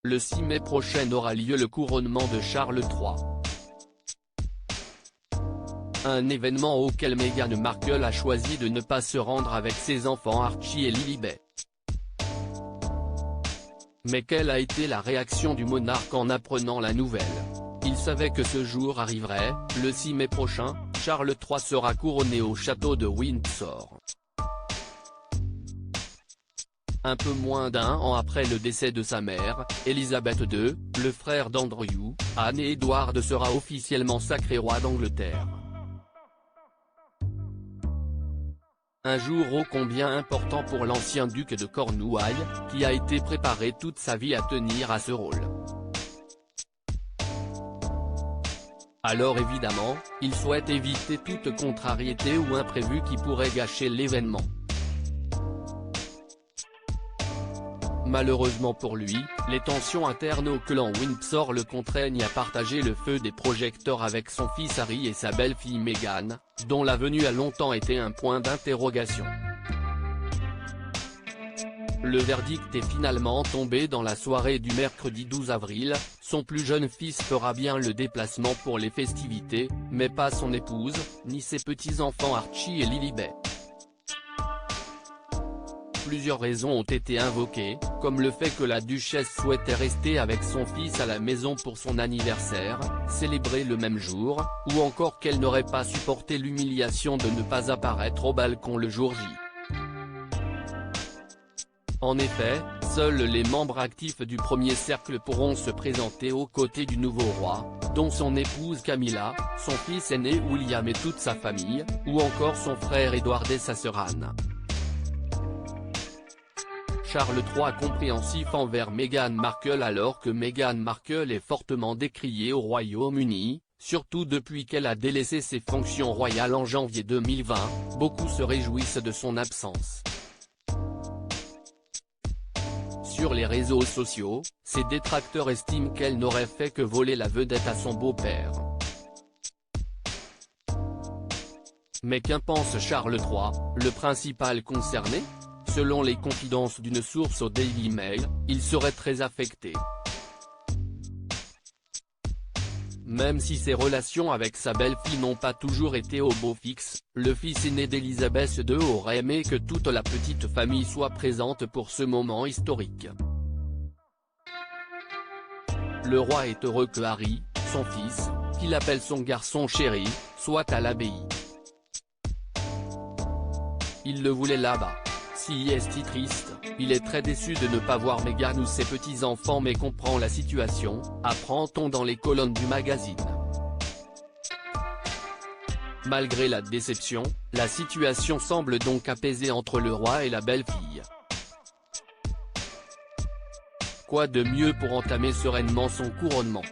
Le 6 mai prochain aura lieu le couronnement de Charles III. Un événement auquel Meghan Markle a choisi de ne pas se rendre avec ses enfants Archie et Lilibet. Mais quelle a été la réaction du monarque en apprenant la nouvelle? Il savait que ce jour arriverait. Le 6 mai prochain, Charles III sera couronné au château de Windsor. Un peu moins d'un an après le décès de sa mère, Élisabeth II, le frère d'Andrew, Anne et Edward sera officiellement sacré roi d'Angleterre. Un jour ô combien important pour l'ancien duc de Cornouailles, qui a été préparé toute sa vie à tenir à ce rôle. Alors évidemment, il souhaite éviter toute contrariété ou imprévu qui pourrait gâcher l'événement. Malheureusement pour lui, les tensions internes au clan Windsor le contraignent à partager le feu des projecteurs avec son fils Harry et sa belle-fille Meghan, dont la venue a longtemps été un point d'interrogation. Le verdict est finalement tombé dans la soirée du mercredi 12 avril, son plus jeune fils fera bien le déplacement pour les festivités, mais pas son épouse, ni ses petits-enfants Archie et Lilibet. Plusieurs raisons ont été invoquées, comme le fait que la duchesse souhaitait rester avec son fils à la maison pour son anniversaire, célébré le même jour, ou encore qu'elle n'aurait pas supporté l'humiliation de ne pas apparaître au balcon le jour J. En effet, seuls les membres actifs du premier cercle pourront se présenter aux côtés du nouveau roi, dont son épouse Camilla, son fils aîné William et toute sa famille, ou encore son frère Edward et sa sœur Anne. Charles III compréhensif envers Meghan Markle. Alors que Meghan Markle est fortement décriée au Royaume-Uni, surtout depuis qu'elle a délaissé ses fonctions royales en janvier 2020, beaucoup se réjouissent de son absence. Sur les réseaux sociaux, ses détracteurs estiment qu'elle n'aurait fait que voler la vedette à son beau-père. Mais qu'en pense Charles III, le principal concerné? Selon les confidences d'une source au Daily Mail, il serait très affecté. Même si ses relations avec sa belle-fille n'ont pas toujours été au beau fixe, le fils aîné d'Élisabeth II aurait aimé que toute la petite famille soit présente pour ce moment historique. Le roi est heureux que Harry, son fils, qu'il appelle son garçon chéri, soit à l'abbaye. Il le voulait là-bas. Si est triste, il est très déçu de ne pas voir Meghan ou ses petits-enfants mais comprend la situation, apprend-on dans les colonnes du magazine. Malgré la déception, la situation semble donc apaisée entre le roi et la belle-fille. Quoi de mieux pour entamer sereinement son couronnement?